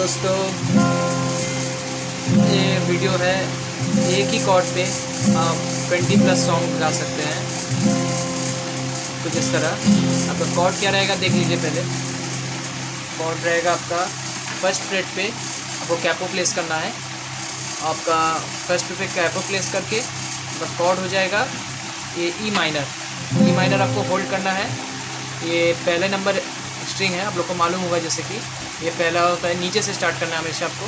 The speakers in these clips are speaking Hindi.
दोस्तों, ये वीडियो है एक ही कॉर्ड पे आप 20+ सॉन्ग गा सकते हैं। कुछ इस तरह आपका कॉर्ड क्या रहेगा देख लीजिए। पहले कॉर्ड रहेगा आपका फर्स्ट फ्रेट पे, आपको कैपो प्लेस करना है। आपका फर्स्ट फ्रेट पे कैपो प्लेस करके आपका कॉर्ड हो जाएगा ये ई माइनर आपको होल्ड करना है। ये पहले नंबर स्ट्रिंग है, आप लोग को मालूम होगा जैसे कि ये पहला होता है, नीचे से स्टार्ट करना है हमेशा आपको।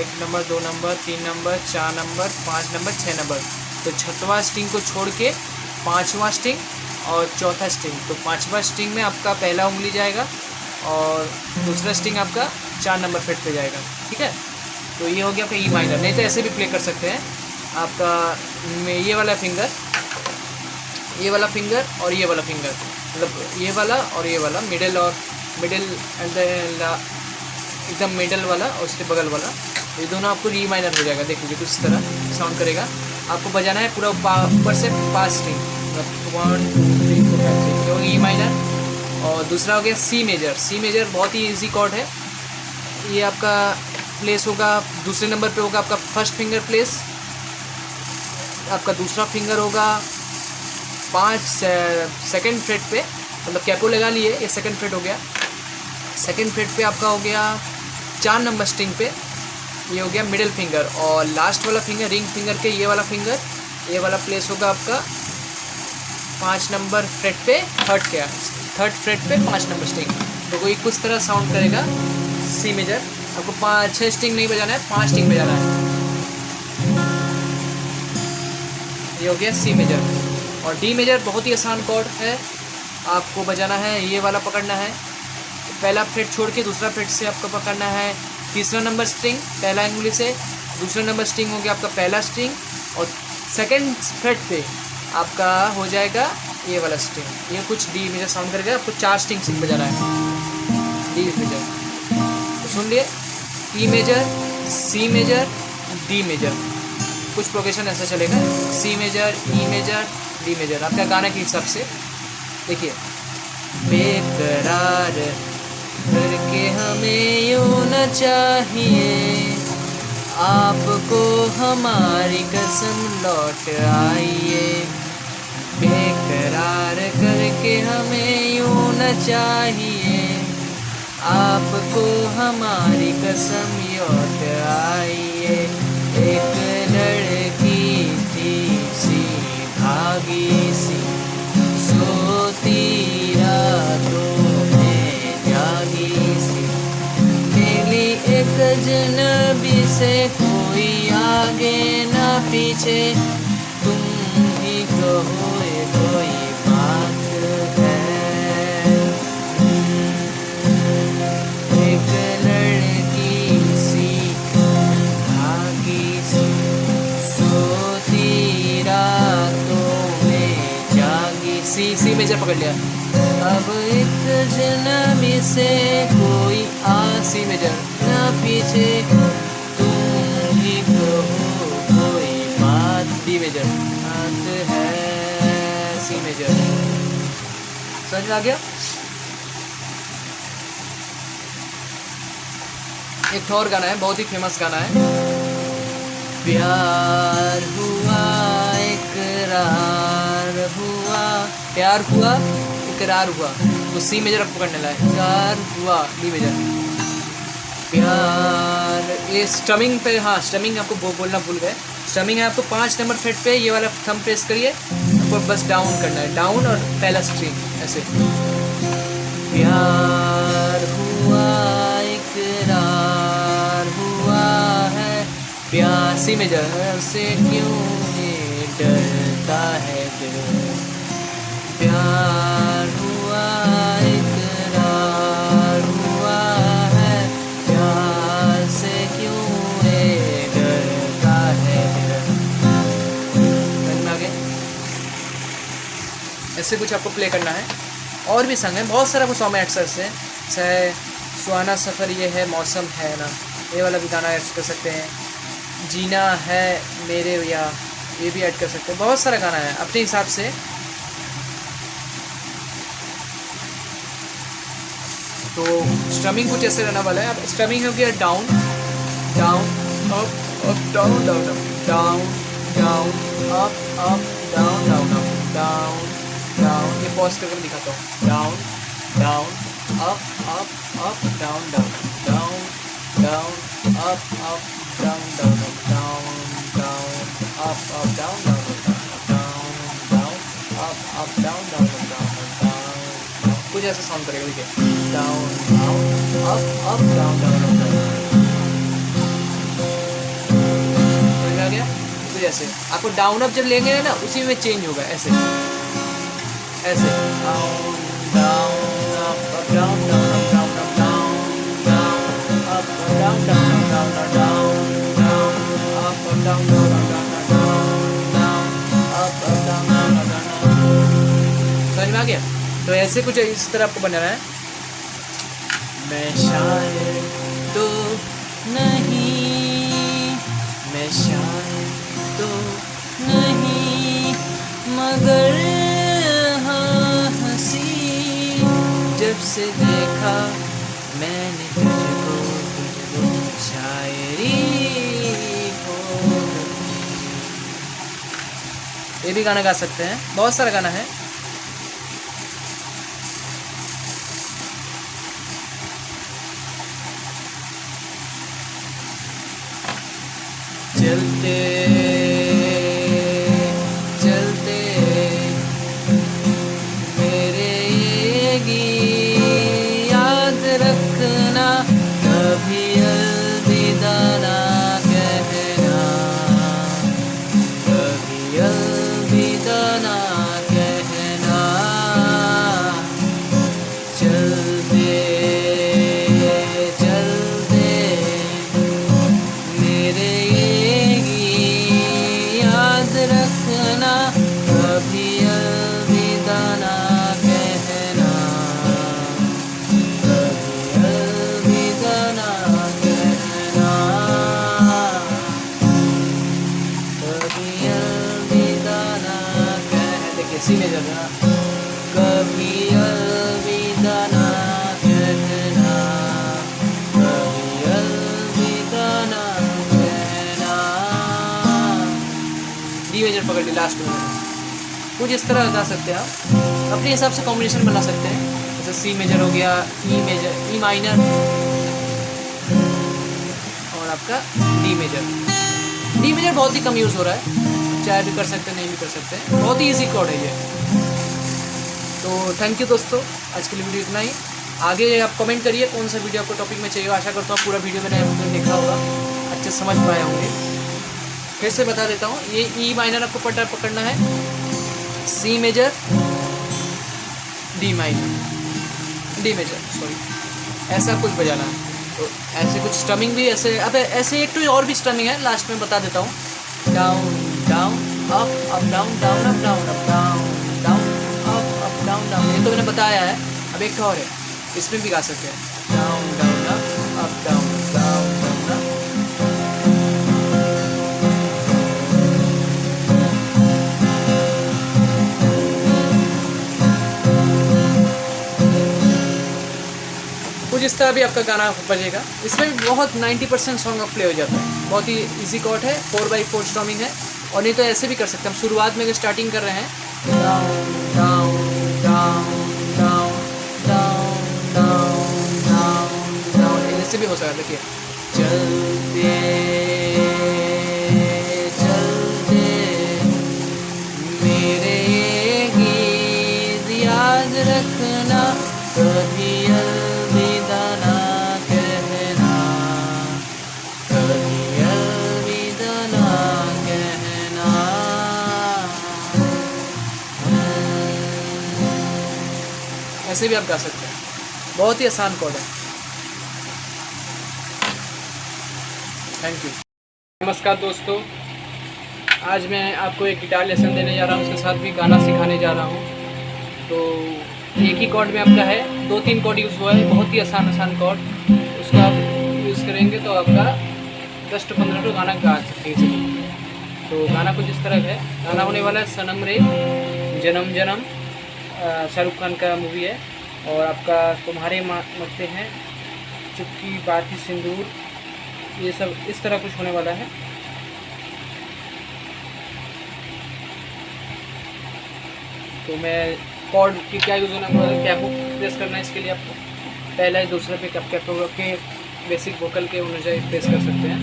1 number 2 number 3 number 4 number 5 number 6 number. तो 6वां स्ट्रिंग को छोड़ के 5वां स्ट्रिंग और चौथा स्ट्रिंग, तो 5वां स्ट्रिंग में आपका पहला उंगली जाएगा और दूसरा स्ट्रिंग आपका 4 नंबर फ्रेट पे जाएगा। ठीक है, तो ये हो गया आपका ई माइनर। नहीं तो ऐसे भी प्ले कर सकते हैं आपका ये वाला फिंगर और ये वाला फिंगर, मतलब ये वाला और ये वाला, मिडिल एंड एकदम मिडल वाला और उसके बगल वाला, ये दोनों आपको ई माइनर हो जाएगा। देख लीजिए कुछ इस तरह साउंड करेगा। आपको बजाना है पूरा ऊपर से 5 स्ट्रिंग, मतलब 1 2 3 4 5 6, तो ई माइनर। और दूसरा हो गया सी मेजर बहुत ही इजी कॉर्ड है। ये आपका प्लेस होगा दूसरे नंबर पे होगा आपका फर्स्ट फिंगर प्लेस, आपका दूसरा फिंगर होगा 5 सेकेंड फ्रेट पे, मतलब कैपो लगा लिए, ये सेकेंड फ्रेट हो गया। सेकेंड फ्रेट पे आपका हो गया 4 नंबर स्ट्रिंग पे, ये हो गया मिडिल फिंगर। और लास्ट वाला फिंगर रिंग फिंगर के ये वाला फिंगर, ये वाला प्लेस होगा आपका 5 नंबर फ्रेट पे, थर्ड फ्रेट पे 5 नंबर स्ट्रिंग। तो कोई कुछ तरह साउंड करेगा सी मेजर। आपको 5-6 स्ट्रिंग नहीं बजाना है, 5 स्ट्रिंग बजाना है। ये हो गया सी मेजर। और डी मेजर बहुत ही आसान कॉर्ड है, आपको बजाना है, ये वाला पकड़ना है, पहला फ्रेट छोड़ के दूसरा फ्रेट से आपको पकड़ना है तीसरा नंबर स्ट्रिंग पहला उंगली से, दूसरा नंबर स्ट्रिंग हो गया आपका पहला स्ट्रिंग, और सेकंड फ्रेट पे आपका हो जाएगा ये वाला स्ट्रिंग। ये कुछ डी मेजर साउंड करेगा। आपको 4 स्ट्रिंग बजाना है डी मेजर। तो सुन लिए, E major, C major, D major, कुछ प्रोग्रेशन ऐसा चलेगा, C major, E major, D major, आपका गाने के हिसाब से। देखिए, बेकरार करके हमें यूं न चाहिए, आपको हमारी कसम लौट आइए। बेकरार करके हमें यूं न चाहिए, आपको हमारी कसम लौट आइए। एक लड़की थी सी भागी सी, सोती रातों में जागी सी, मिली एक अजनबी से, कोई आगे ना पीछे, तुम ही कहो ये कोई बात है। एक लड़की सी भागी सी, सोती रातों में जागी सी। सी मेजर पकड़ लिया। अब एक जन्मी से कोई सी मेजर ना पीछे, तुम ही कहो कोई बात, डी मेजर बात है, सी मेजर। समझ आ गया। एक और गाना है, बहुत ही फेमस गाना है, प्यार हुआ इकरार हुआ, प्यार हुआ इकरार हुआ, वो सी मेजर आपको करने लाए, प्यार हुआ डी मेजर। प्यार, ये स्टमिंग पे, हाँ स्टमिंग आपको बोलना भूल गए। स्टमिंग है आपको 5 नंबर फ्रेट पे, ये वाला थंब प्रेस करिए, आपको बस डाउन करना है, डाउन और पहला स्ट्रिंग ऐसे। प्यार हुआ इकरार हुआ है, प्यार सी मेजर से क्यों डरता है दिल, प्यार हुआ इकरार हुआ है, प्यार से क्यों डरता है दिल। आगे ऐसे कुछ आपको प्ले करना है। और भी संग है, बहुत सारा कुछ सॉन्ग एक्सर्स है, चाहे सुहाना सफ़र ये है, मौसम है ना, ये वाला भी गाना ऐड कर सकते हैं। जीना है मेरे या, ये भी ऐड कर सकते हैं। बहुत सारा गाना है अपने हिसाब से। तो स्ट्रमिंग कुछ ऐसे रहने वाला है। अब स्ट्रमिंग हो गया down down up up down down up down down up up down down up down down. ये पॉज करके मैं दिखाता हूँ। Down down up up down down down down up down down up down down up down down down down up down down down. कुछ ऐसा साउंड करेगा, देखिए down down up down down down. समझ आ गया? तो जैसे आपको डाउन अप जब लेंगे ना उसी में चेंज होगा, ऐसे ऐसे down down up down down down down down up down down down down down up down down down down up down down down. समझ में आ गया? तो ऐसे कुछ इस तरह आपको बनाना है। मैं शायद तो नहीं, मैं शायद तो नहीं, मगर हाँ हंसी जब से देखा मैंने तुझको शायरी हो। ये भी गाना गा सकते हैं, बहुत सारा गाना है। चलते चलते मेरे ये गीत याद रखना, कभी अलविदा ना कहना, कभी अलविदा ना कहना। चलते चलते मेरे रखना, कभी अलविदा ना कहना, कभी अलविदा ना कहना, कभी अलविदा ना कहना। देखिए सी में जाना, कभी अलविदा ना कहना, कभी अलविदा ना कहना। डी मेजर पकड़ ली लास्ट में। कुछ इस तरह गा सकते हैं आप, अपने हिसाब से कॉम्बिनेशन बना सकते हैं। जैसे सी मेजर हो गया, ई मेजर, ई माइनर और आपका डी मेजर। डी मेजर बहुत ही कम यूज़ हो रहा है, चाहे भी कर सकते हैं नहीं भी कर सकते हैं, बहुत ही ईजी कॉर्ड है ये। तो थैंक यू दोस्तों, आज के लिए वीडियो इतना ही। आगे आप कमेंट करिए कौन सा वीडियो आपको टॉपिक में चाहिए। आशा करता हूँ पूरा वीडियो मैंने आपको देखा होगा, अच्छे समझ पाए होंगे। फिर से बता देता हूँ, ये ई माइनर आपको पकड़ना है, C major, D minor, D major sorry, ऐसा कुछ बजाना है। तो ऐसे कुछ स्ट्रमिंग भी ऐसे, अब ऐसे एक तो और भी स्ट्रमिंग है, लास्ट में बता देता हूँ। Down down up down down up down up down down up down down. ये तो मैंने बताया है। अब एक और है, इसमें भी गा सकते हैं, down down up down down down. कुछ इस तरह भी आपका गाना बजेगा। इसमें भी बहुत 90% सॉन्ग अब प्ले हो जाता है। बहुत ही इजी कॉर्ड है, 4x4 स्ट्रमिंग है। और नहीं तो ऐसे भी कर सकते हैं हम। शुरुआत में अगर स्टार्टिंग कर रहे हैं, down down down down down down down down, ऐसे भी हो सकता है। देखिए चलते चलते मेरे गीत याद रखना, कभी अलविदा ना कहना, कभी अलविदा ना कहना। ऐसे भी आप गा सकते हैं, बहुत ही आसान कोड है। Thank you. नमस्कार दोस्तों, आज मैं आपको एक गिटार लेसन देने जा रहा हूँ, उसके साथ भी गाना सिखाने जा रहा हूँ। तो एक ही कॉर्ड में आपका है, 2-3 कॉर्ड यूज़ हुआ है, बहुत ही आसान कॉर्ड। उसका आप यूज़ करेंगे तो आपका 10 से 15 तो गाना गा सकते हैं। तो गाना कुछ इस तरह है। गाना होने वाला है सनम रे जन्म जन्म, शाहरुख खान का मूवी है। और आपका तुम्हारे मरते हैं, चुटकी बाती सिंदूर, ये सब इस तरह कुछ होने वाला है। तो मैं कॉर्ड की क्या यूज़ होना है, कैपो प्रेस करना है इसके लिए आपको, पहला है दूसरे पे कैपो के बेसिक वोकल के अनुसार प्रेस कर सकते हैं।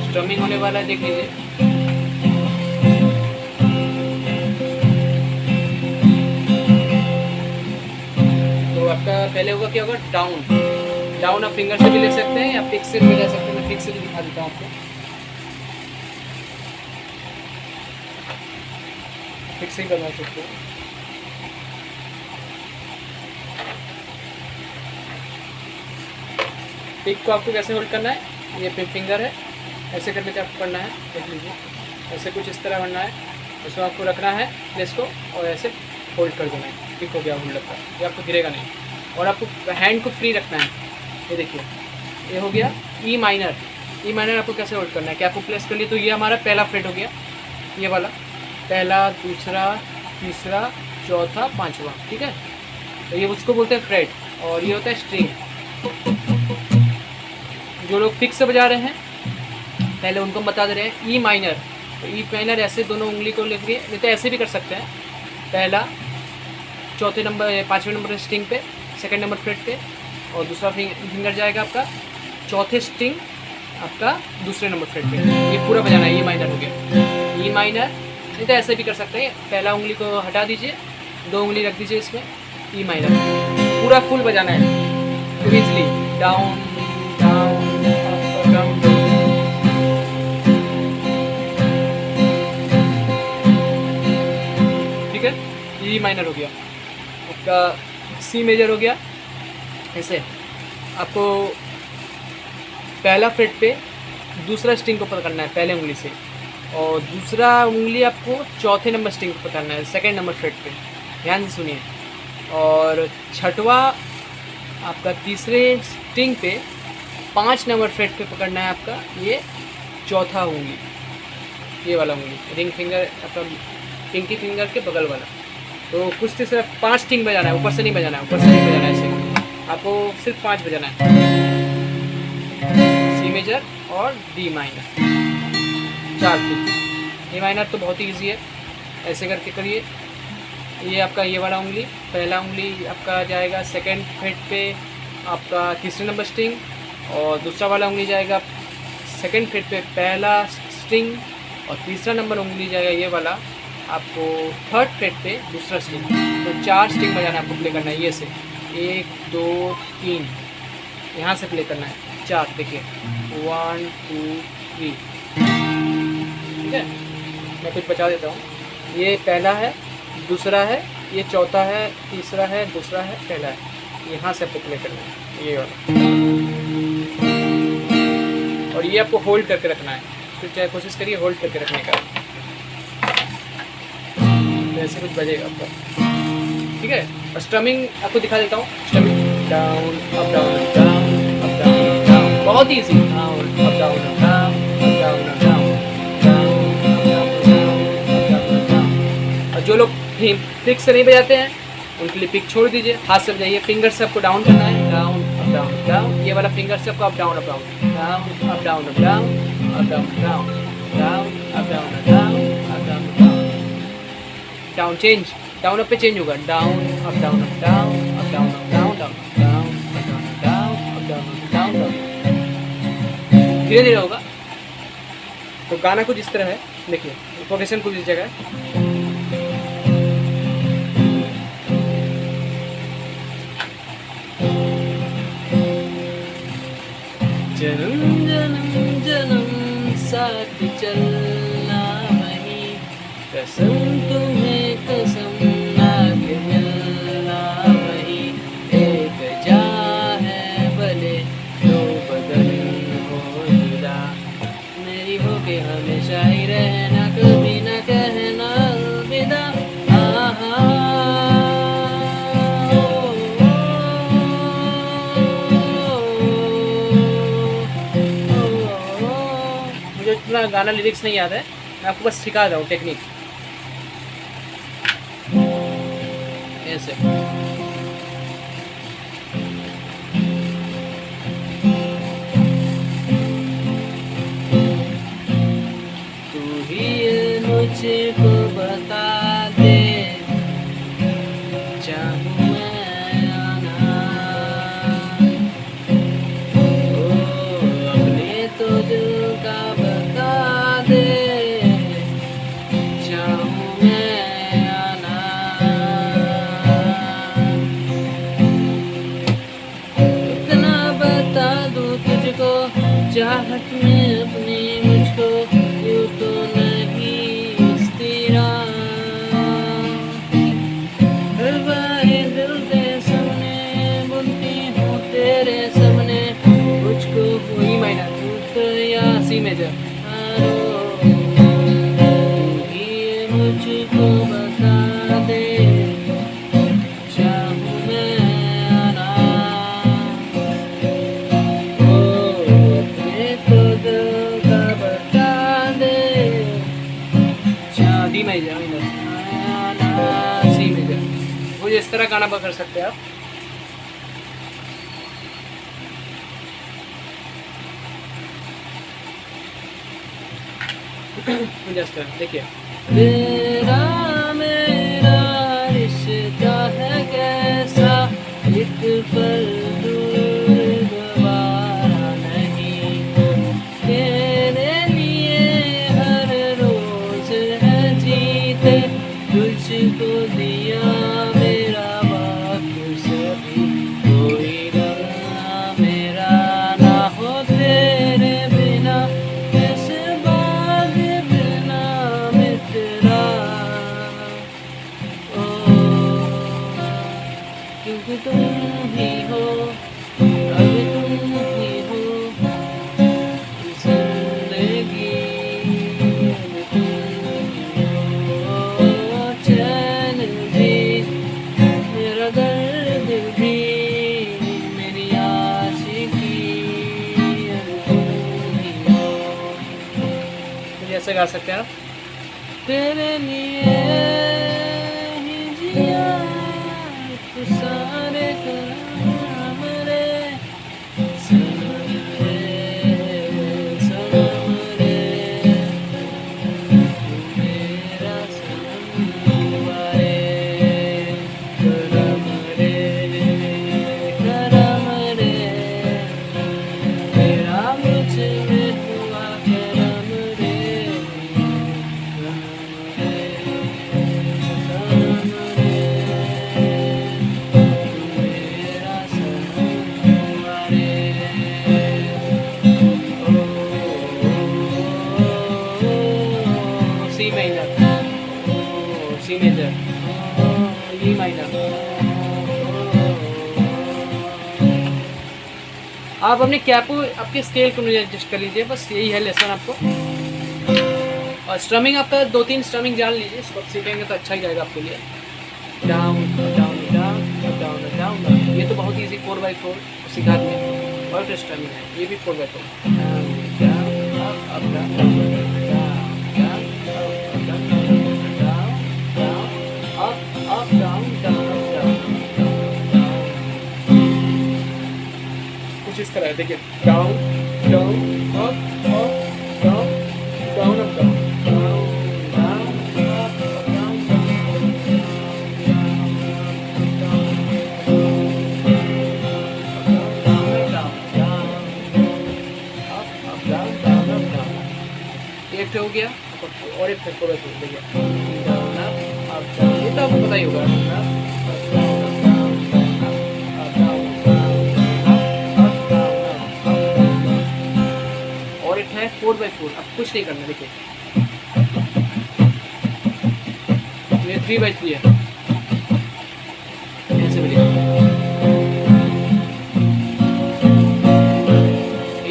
स्ट्रमिंग होने वाला है, देख लीजिए। तो आपका पहले होगा क्या होगा, डाउन आप फिंगर से भी ले सकते हैं या पिक से भी ले सकते हैं। मैं पिक से भी दिखा देता हूँ आपको, पिक से ही करवा सकते हैं। पिक को आपको कैसे होल्ड करना है, ये पिक फिंगर है, ऐसे करने का आपको करना है, देख लीजिए। ऐसे कुछ इस तरह बनना है, इसमें आपको रखना है प्लेस को और ऐसे होल्ड कर देना है। पिक हो गया होल्ड लगता है, ये आपको गिरेगा नहीं। और आपको हैंड को फ्री रखना है, ये देखिए ये हो गया ई माइनर। ई माइनर आपको कैसे होल्ड करना है, क्या आपको प्लेस कर लिए, तो ये हमारा पहला फ्रेट हो गया, ये वाला पहला, दूसरा, तीसरा, चौथा, पांचवा, ठीक है। तो ये उसको बोलते हैं फ्रेट, और ये होता है स्ट्रिंग। जो लोग फिक्स से बजा रहे हैं पहले उनको हम बता दे रहे हैं ई माइनर। तो ई माइनर ऐसे दोनों उंगली को लेके, नहीं तो ऐसे भी कर सकते हैं। पहला चौथे नंबर, पाँचवें नंबर स्ट्रिंग पे, सेकंड नंबर फ्रेट पे, और दूसरा फिंगर जाएगा आपका चौथे स्ट्रिंग आपका दूसरे नंबर फ्रेट पे। ये पूरा बजाना है, ई माइनर हो गया ई माइनर। नहीं तो ऐसे भी कर सकते हैं, पहला उंगली को हटा दीजिए, दो उंगली रख दीजिए इसमें, ई माइनर पूरा फुल बजाना है easily, down down up down. ठीक है, ई माइनर हो गया आपका, सी मेजर हो गया। ऐसे आपको पहला फ्रेट पे दूसरा स्ट्रिंग को पकड़ना है पहले उंगली से, और दूसरा उंगली आपको चौथे नंबर स्ट्रिंग को पकड़ना है सेकंड नंबर फ्रेट पे, ध्यान से सुनिए। और छठवा आपका तीसरे स्ट्रिंग पे 5 नंबर फ्रेट पे पकड़ना है आपका ये चौथा उंगली, ये वाला उंगली, रिंग फिंगर आपका पिंकी फिंगर के बगल वाला। तो कुछ से सिर्फ 5 स्ट्रिंग बजाना है, ऊपर से नहीं बजाना है, ऊपर से नहीं बजाना है, ऐसे आपको सिर्फ 5 बजाना है, सी मेजर और D minor, 4 click. D minor तो बहुत ही ईजी है, ऐसे करके करिए। ये आपका ये वाला उंगली, पहला उंगली आपका जाएगा सेकंड फ्रेट पे आपका तीसरे नंबर स्ट्रिंग, और दूसरा वाला उंगली जाएगा सेकंड फ्रेट पे पहला स्ट्रिंग, और तीसरा नंबर उंगली जाएगा ये वाला आपको थर्ड फ्रेट पे दूसरा स्ट्रिंग। तो 4 स्ट्रिंग बजाना आपको, प्ले करना है ये से, 1 2 3, यहाँ से प्ले करना है 4, देखिए 1 2 3, ठीक है। मैं कुछ बचा देता हूँ, ये पहला है, दूसरा है, ये चौथा है, तीसरा है, दूसरा है, पहला है, यहाँ से आपको प्ले करना है ये वाला, और ये आपको होल्ड करके रखना है। तो चाहे कोशिश करिए होल्ड करके रखने का, तो ऐसे कुछ बजेगा आपका, ठीक है। और स्ट्रमिंग आपको दिखा देता हूँ, strumming down up down down up down down, बहुत ही easy, down up down up down up down up down down up down down. और जो लोग पिक से नहीं बजाते हैं उनके लिए पिक छोड़ दीजिए, हाथ से बजाइए, फिंगर से आपको डाउन करना है, डाउन अप डाउन डाउन, ये वाला फिंगर से आपको up down up down down up down up down up down down down up down up down up down down down, change down up पे चेंज होगा, down up down up down up down up down down down up down up down up down down, धीरे धीरे होगा। तो गाना कुछ इस तरह है, देखिए प्रोग्रेशन कुछ इस जगह है। जन्म जन्म जन्म साथ चलना वही, कसम तुम्हें कसम ना के मिलना वही, एक जा है भले दो बदन हो जुदा, मेरी हो के हमेशा ही रहना, कभी ना कहना अलविदा। मुझे इतना गाना लिरिक्स नहीं याद है, मैं आपको बस सिखा रहा हूँ टेक्निक। ऐसे। तू ही मुझको बता दे, चाहूं मैं आना, ओ अपने तो दिल का बता दे, चाहूं मैं आना। इतना बता दूं तुझको, चाहत में अपनी मुझको, यूं तो नहीं स्थिरा, हर बारी दिल के सामने बुनती हूँ तेरे सामने, मुझको वही मायना तू या सी मेजर, तू ही मुझको बता दे, चाहूं मैं आना, ओ अपने तो दिल का बता दे, डी मेजर आना, सी मेजर। मुझे इस तरह गाना कर सकते हैं आप। मुझे इस तरह देखिए, तेरा मेरा रिश्ता है कैसा, एक पल दूर गवारा नहीं, तेरे लिए हर रोज है जीते, तुझको दिया मेरा वक्त सभी, कोई गम मेरा ना हो तेरे बिना, कैसे बाग बिना मित्रा, ओ क्योंकि तुम ही हो, अब तुम ही हो जिंदगी, अब तुम ही हो, चैन भी मेरा दर्द भी, मेरी आशिकी, अब तुम ही हो। मुझे ऐसे गा सकते हैं आप। तेरे लिए ही जिया, तू सारे काम रे, सनम रे, सनम रे, तू मेरा सनम रे, करम रे, करम रे, तेरा मुझ में हुआ करम रे, C minor, C major, E minor. आप अपने कैपो आपके स्केल को एडजस्ट कर लीजिए, बस यही है लेसन आपको। और स्ट्रमिंग आपका 2-3 स्ट्रमिंग जान लीजिए, इसको सीखेंगे तो अच्छा ही रहेगा आपके लिए। Down down down down down, ये तो बहुत ईजी 4x4 सिखा दिए। और स्ट्रमिंग है, ये भी 4x4, अप डाउन डाउन, कुछ इस तरह है। देखिए, down down up up down down up down, एक हो गया और एक थोड़ा देखिए, ये तो आपको पता ही होगा। और एक है 4x4, अब कुछ नहीं करना। देखिए, ये 3x3 है, ऐसे भी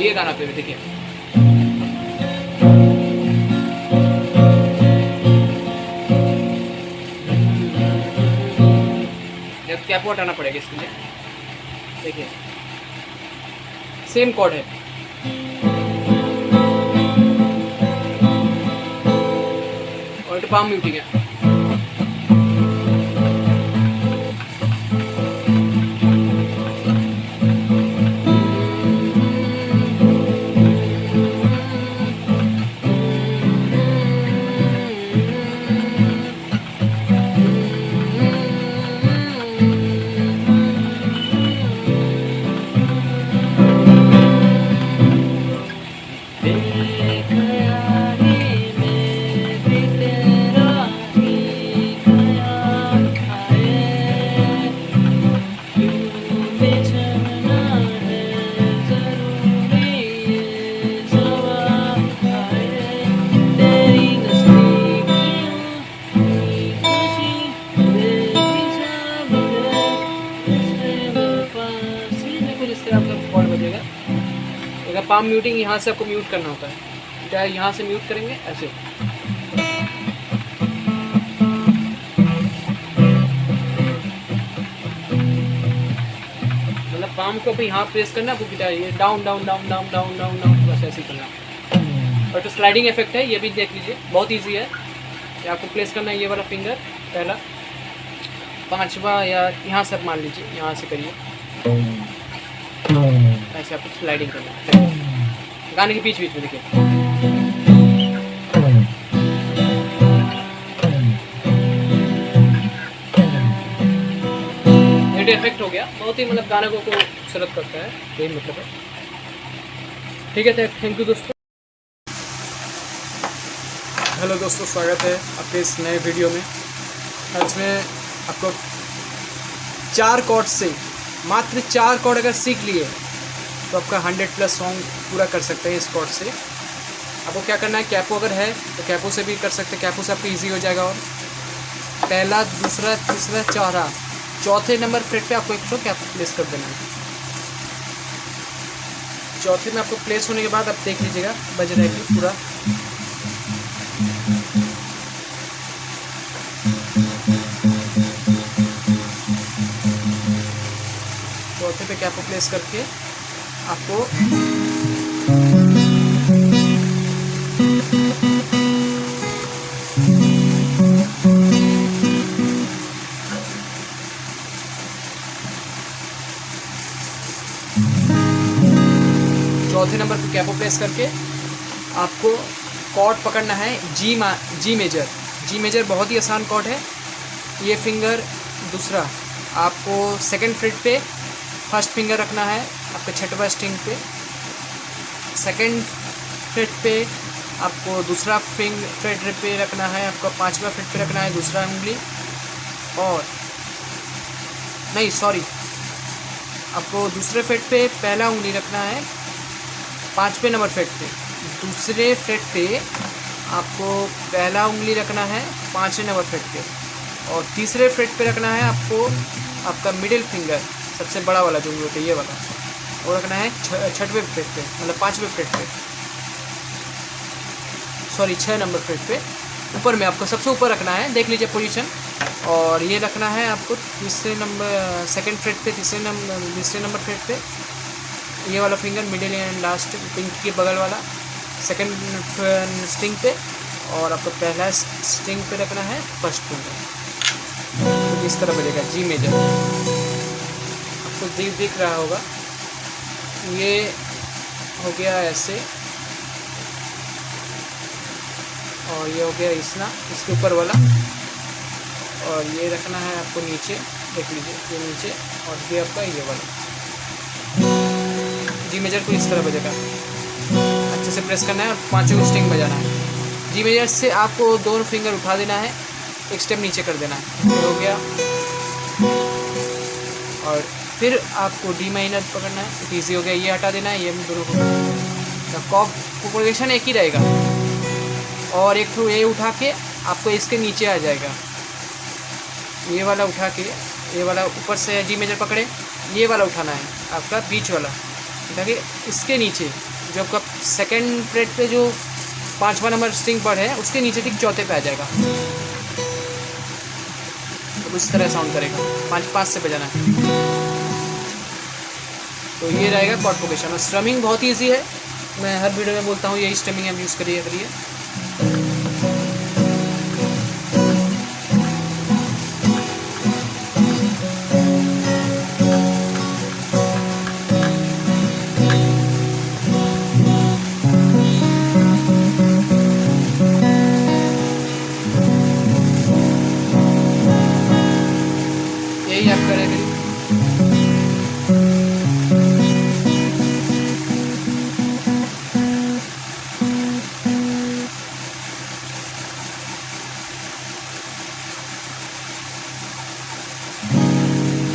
ये गाना पे देखिए, कैपो हटाना पड़ेगा इसके लिए। देखिए, सेम कॉर्ड है, और पाम म्यूटिंग है। अगर पाम म्यूटिंग यहाँ से आपको म्यूट करना होता है, क्या यहाँ से म्यूट करेंगे ऐसे। मतलब पाम को यहाँ प्रेस करना आपको गिटार, ये down down down down down down down बस ऐसे ही करना। और तो स्लाइडिंग इफेक्ट है, ये भी देख लीजिए, बहुत ईजी है। ये आपको प्लेस करना है ये वाला फिंगर पहला, पांचवा या यहाँ से मान लीजिए, यहाँ से करिए ऐसे आपको स्लाइडिंग करना है गाने के बीच बीच में। देखिए नेट इफेक्ट हो गया, बहुत ही मतलब गाने को खूबसूरत करता है, यही मतलब है। ठीक है, थैंक यू दोस्तों। हेलो दोस्तों, स्वागत है आपके इस नए वीडियो में। आज मैं आपको 4 कॉर्ड से, मात्र 4 कॉर्ड अगर सीख लिए तो आपका 100+ सॉन्ग पूरा कर सकते हैं इस कॉर्ड से। आपको क्या करना है, कैपो अगर है तो कैपो से भी कर सकते हैं, कैपो से आपको ईजी हो जाएगा। और पहला, दूसरा, तीसरा, चौथे नंबर फ्रेट पे आपको एक तो कैपो प्लेस कर देना है। चौथे में आपको प्लेस होने के बाद आप देख लीजिएगा बज रहेगी पूरा। चौथे पे कैपो प्लेस करके आपको चौथे नंबर पे कैपो प्लेस करके आपको कॉर्ड पकड़ना है जी मेजर। जी मेजर बहुत ही आसान कॉर्ड है। ये फिंगर दूसरा आपको सेकंड फ्रेट पे फर्स्ट फिंगर रखना है, आपका छठवां स्ट्रिंग पे। सेकंड फ्रेट पे आपको दूसरा फ्रेट पे रखना है, आपको पांचवा फ्रेट पे रखना है दूसरा उंगली। और नहीं सॉरी, आपको दूसरे फ्रेट पे पहला उंगली रखना है, पांचवें नंबर फ्रेट पे। दूसरे फ्रेट पे आपको पहला उंगली रखना है पांचवें नंबर फ्रेट पे। और तीसरे फ्रेट पे रखना है आपको आपका मिडिल फिंगर, सबसे बड़ा वाला जो होता है ये वाला, वो रखना है छठवें फ्रेट पे, मतलब पांचवें फ्रेट पे, सॉरी 6 नंबर फ्रेट पे ऊपर में आपको सबसे ऊपर रखना है, देख लीजिए पोजीशन। और ये रखना है आपको तीसरे नंबर सेकंड फ्रेट पे, तीसरे नंबर फ्रेट पे ये वाला finger, middle and last pink के बगल वाला सेकंड स्ट्रिंग पे। और आपको पहला स्ट्रिंग पे रखना है फर्स्ट फिंगर। तो इस तरह बजेगा जी मेजर, आपको दिख रहा होगा। ये हो गया ऐसे, और ये हो गया इसना, इसके ऊपर वाला। और ये रखना है आपको नीचे, देख लीजिए ये नीचे, और ये आपका ये वाला जी मेजर को इस तरह बजेगा। अच्छे से प्रेस करना है और पांचों स्ट्रिंग बजाना है। जी मेजर से आपको दोनों फिंगर उठा देना है, एक स्टेप नीचे कर देना है, ये हो गया। और फिर आपको डी माइनर पकड़ना है, ईजी हो गया, ये हटा देना है, ये दोनों को कॉर्ड प्रोग्रेशन एक ही रहेगा। और एक तो ये उठा के आपको इसके नीचे आ जाएगा, ये वाला उठा के, ये वाला ऊपर से जी मेजर पकड़े, ये वाला उठाना है आपका बीच वाला, ताकि इसके नीचे जो आपका सेकंड फ्रेट पे जो पांचवा नंबर स्ट्रिंग पर है उसके नीचे ठीक चौथे पे आ जाएगा। तो इस तरह साउंड करेगा, 5 से बजाना है। तो ये रहेगा कॉर्ड प्रोग्रेशन। और स्ट्रमिंग बहुत ही ईजी है, मैं हर वीडियो में बोलता हूँ यही स्ट्रमिंग हम यूज़ करिए। यही आप करेंगे।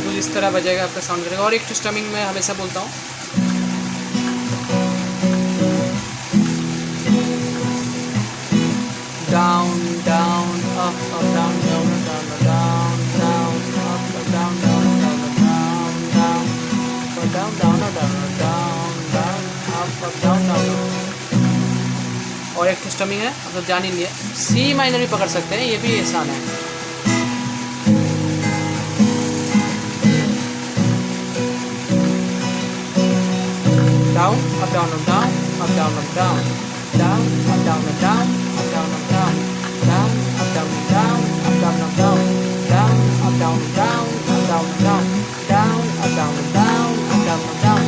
तो इस तरह बजेगा आपका साउंड करेगा। और एक स्ट्रमिंग में हमेशा बोलता हूँ, down down up up down down down down down up down down down down down down down down down down up down down up. और एक स्टमिंग है, मतलब जान ही लिया। सी माइनर भी पकड़ सकते हैं, ये भी आसान है। Down up down up down up down up down down up down up down up down up down down up down up down up down up down down up down up down up down up down down up down up down up down up down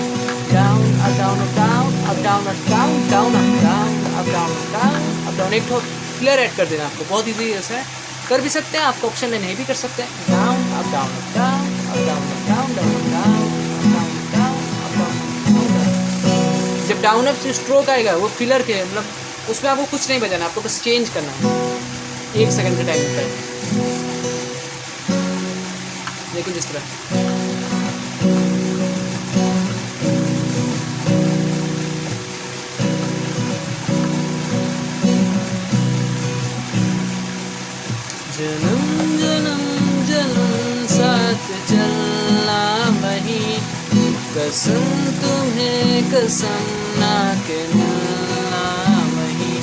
down up down up down up down up down down up down up down up down up down. एक तो फ्लेयर ऐड कर देना आपको, बहुत ईजी ऐसा है, कर भी सकते हैं आपको, ऑप्शन में नहीं भी कर सकते हैं। Down up down up down up down up down down up down down down up down. जब डाउन अप से स्ट्रोक आएगा वो फिलर के, मतलब उसमें आपको कुछ नहीं बजाना, आपको बस चेंज करना है 1 सेकंड के टाइम पे। देखो जिस तरह जन्म जन्म जन्म साथ चलना वही, कसम तुम्हें कसम ना के मिलना वही।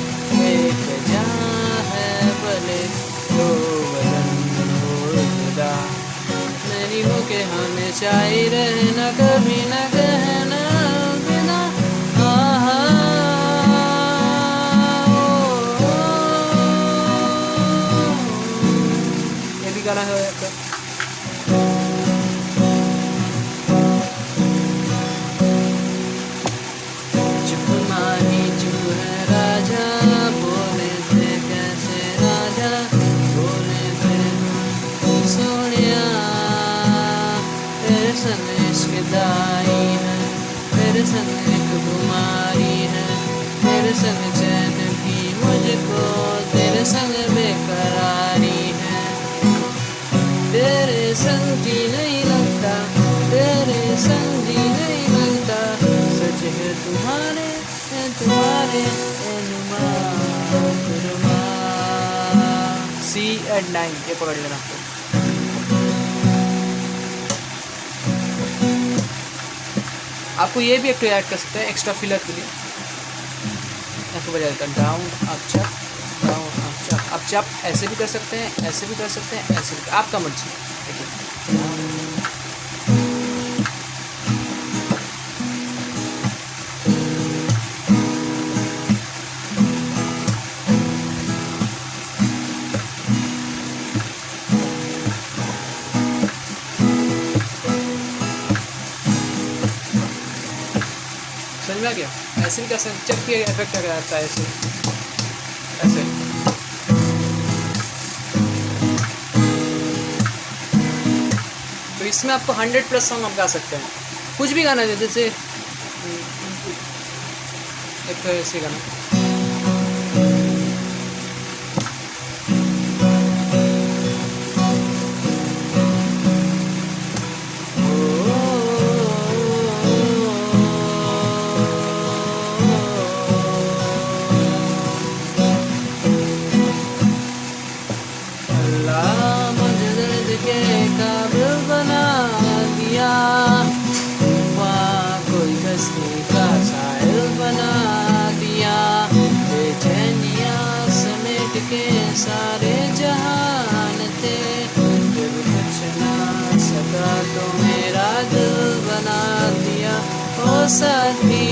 एक जहाँ है भले दो वतन हो जुदा, मेरी हो के हमेशा ही रहना, कभी न कहना अलविदा। ये भी गाना है आपका। चुप माही चुप है राजा, बोले थे कैसे राजा, बोले थे सोनिया तेरे संग इश्क दाई है, तेरे संग एक बीमारी है, तेरे संग चैन भी मुझको, तेरे संग बेकरारी है, तेरे संग जी नहीं लगता, तेरे संग जी नहीं लगता, सच है तुम्हारे सी एट 9 ये पकड़ लेना आपको। आपको ये भी एक तो ऐड कर सकते हैं एक्स्ट्रा फिलर के लिए। आपको बजा देता डाउन अप चप डाउन अप चप। अप चप ऐसे भी कर सकते हैं, ऐसे भी कर सकते हैं, ऐसे भी, आपका मर्जी। देखिए समझ में आ गया। ऐसे भी कर सकते, चेक किया इफेक्ट क्या आता है ऐसे ऐसे। तो इसमें आपको 100+ सॉन्ग आप गा सकते हैं, कुछ भी गाना है, जैसे एक तो ऐसे गाना का साहिल बना दिया, बेचैनियाँ समेट के सारे जहान थे, जब कुछ ना सका तो मेरा दिल बना दिया। ओ साथी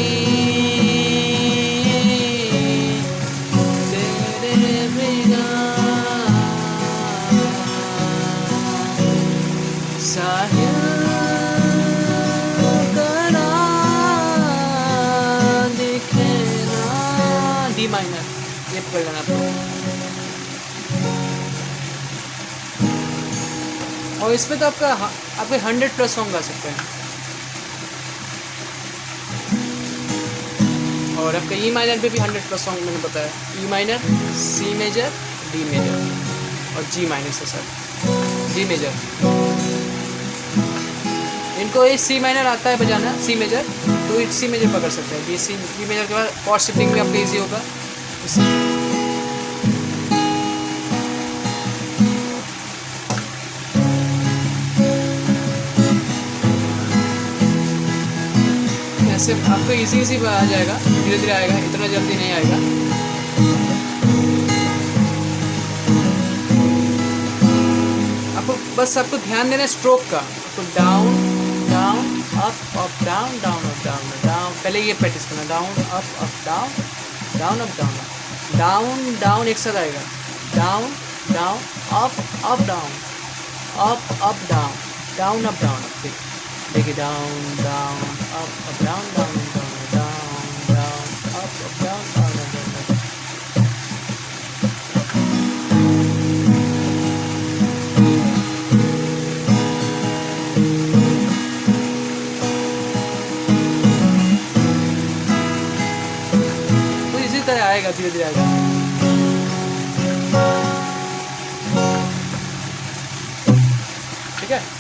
तेरे बिना साहिल डी माइनर, ये पकड़ लेना आपको। और इसमें तो आपके 100+ सॉन्ग गा सकते हैं। और आपका ई माइनर पे भी 100+ सॉन्ग मैंने बताया। E minor, C major, D major और जी माइनर से सर डी मेजर। इनको ये सी माइनर आता है बजाना, सी मेजर, तो इट सी मेजर पकड़ सकते हैं। डी मेजर के बाद कॉर्ड शिफ्टिंग भी आपका ईजी होगा। ऐसे आपको इजी इजी आ जाएगा, धीरे धीरे आएगा, इतना जल्दी नहीं आएगा। आपको बस आपको ध्यान देना है स्ट्रोक का, आपको down down up down down up down down, पहले ये प्रैक्टिस करना, down up down down up down down down, एक साथ आएगा, down down up down up down down up down. देखिए down down up down down down down down up down down down. तो इसी तरह आएगा, धीरे धीरे आएगा। ठीक है।